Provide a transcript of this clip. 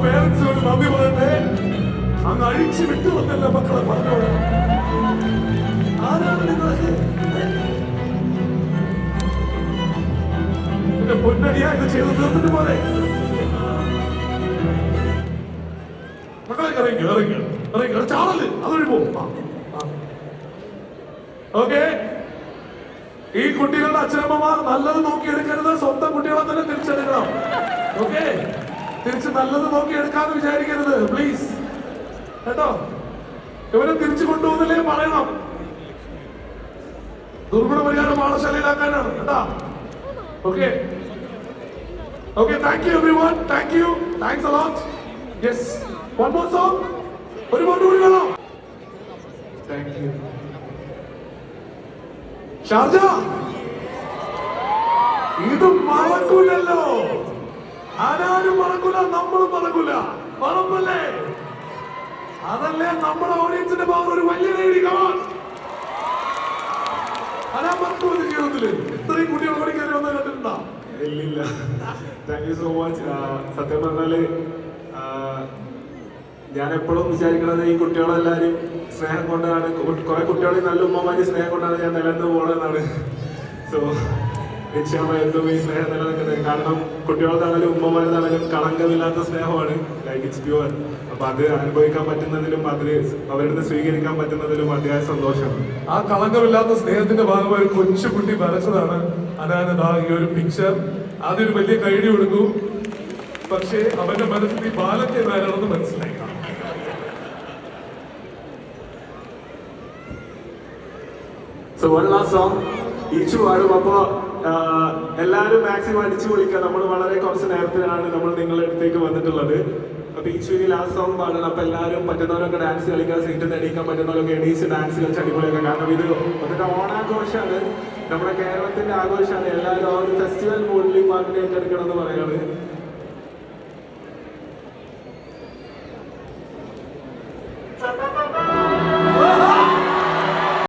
പേരൻസിനോട് നന്ദി പറയട്ടെ. അങ്ങ് അഴിച്ചു വിട്ടു വന്നല്ല മക്കളെ പറഞ്ഞോളൂ. ആരാണ് നിങ്ങളൊക്കെ? എന്റെ പൊന്നടിയാ ഇത് ചെയ്ത് തീർത്തിട്ട് പോലെ. മക്കളെ ഇറങ്ങി ഇറങ്ങി ഇറങ്ങി ചാടല് അതൊഴി പോകും. ഓക്കെ, ഈ കുട്ടികളുടെ അച്ഛനമ്മമാർ നല്ലത് നോക്കിയെടുക്കരുത്, സ്വന്തം കുട്ടികളെ തന്നെ തിരിച്ചെടുക്കണം. ഓക്കെ, തിരിച്ച് നല്ലത് നോക്കിയെടുക്കാന്ന് വിചാരിക്കരുത് പ്ലീസ് കേട്ടോ. ഇവരെ തിരിച്ചു കൊണ്ടുപോകുന്നില്ലേ പറയണം. ദുർഗുണ പരിഹാരം പാഠശാലയിലാക്കാനാണ് കേട്ടാ. Okay okay, thank you every one, thank you, thanks a lot. Yes, one more song, ഒരു പാട്ട് കൂടി വേണം. Thank you Sharjah. ഇത് മറക്കൂലല്ലോ, ആരാരും മറക്കൂല, നമ്മളും മറക്കൂല. മറന്നല്ലേ? അതല്ലേ നമ്മുടെ ഓഡിയൻസിന്റെ പവർ. ഒരു വലിയ നേടി കാണാൻ അതാ മറക്കൂല. ജീവിതത്തില് ഇത്രയും കുട്ടികൾ പഠിക്കാൻ വന്ന് കണ്ടിട്ടുണ്ടോ? ഇല്ലില്ല. Thank you so much. സത്യം പറഞ്ഞാല് ഞാൻ എപ്പോഴും വിചാരിക്കണത് ഈ കുട്ടികളെല്ലാവരും സ്നേഹം കൊണ്ടാണ്, കുറെ കുട്ടികളെ നല്ല ഉമ്മമാരി സ്നേഹം കൊണ്ടാണ് ഞാൻ നിലനിന്ന് പോകണമെന്നാണ്. സോ എന്തോ ഈ സ്നേഹം നിലനിൽക്കുന്നത്. കാരണം കുട്ടികൾക്കാണെങ്കിലും ഉമ്മമാരെന്നാണെങ്കിലും കളങ്കമില്ലാത്ത സ്നേഹമാണ്. Like it's pure. അപ്പൊ അത് അനുഭവിക്കാൻ പറ്റുന്നതിലും അതിന് അവരുടെ സ്വീകരിക്കാൻ പറ്റുന്നതിലും അതിയായ സന്തോഷം. ആ കളങ്കമില്ലാത്ത സ്നേഹത്തിന്റെ ഭാഗമായി കൊച്ചു കുട്ടി വരച്ചതാണ് അനാനദാ ഈ ഒരു പിക്ചർ. ആദ്യം ഒരു വലിയ കൈഡി കൊടുക്കൂ, പക്ഷേ അവന്റെ മനസ്സിൽ ഈ ബാലത്തെ ആരാണെന്ന് മനസ്സിലായി. സോ വൺ ലാസ്റ്റ് സോങ് ഈച്ചു പാടും. അപ്പോ എല്ലാവരും മാക്സിമം അടിച്ചു പൊളിക്കുക. നമ്മൾ വളരെ കുറച്ച് നേരത്തിലാണ് നമ്മൾ നിങ്ങളുടെ അടുത്തേക്ക് വന്നിട്ടുള്ളത്. അപ്പൊ ഈച്ചുവിന് ലാസ്റ്റ് സോങ് പാടണം. അപ്പൊ എല്ലാവരും പറ്റുന്നവരൊക്കെ ഡാൻസ് കളിക്കാൻ, സീറ്റ് എണീക്കാൻ പറ്റുന്നവരൊക്കെ എണീച്ച് ഡാൻസ് കളിച്ച് അടിപൊളിയൊക്കെ. കാരണം ഇത് അതിന്റെ ഓണാഘോഷമാണ്, നമ്മുടെ കേരളത്തിന്റെ ആഘോഷമാണ്. എല്ലാവരും ആ ഒരു ഫെസ്റ്റിവൽ മൂഡിൽ പാട്ടിനെ ഏറ്റെടുക്കണം എന്ന് പറയാണ്.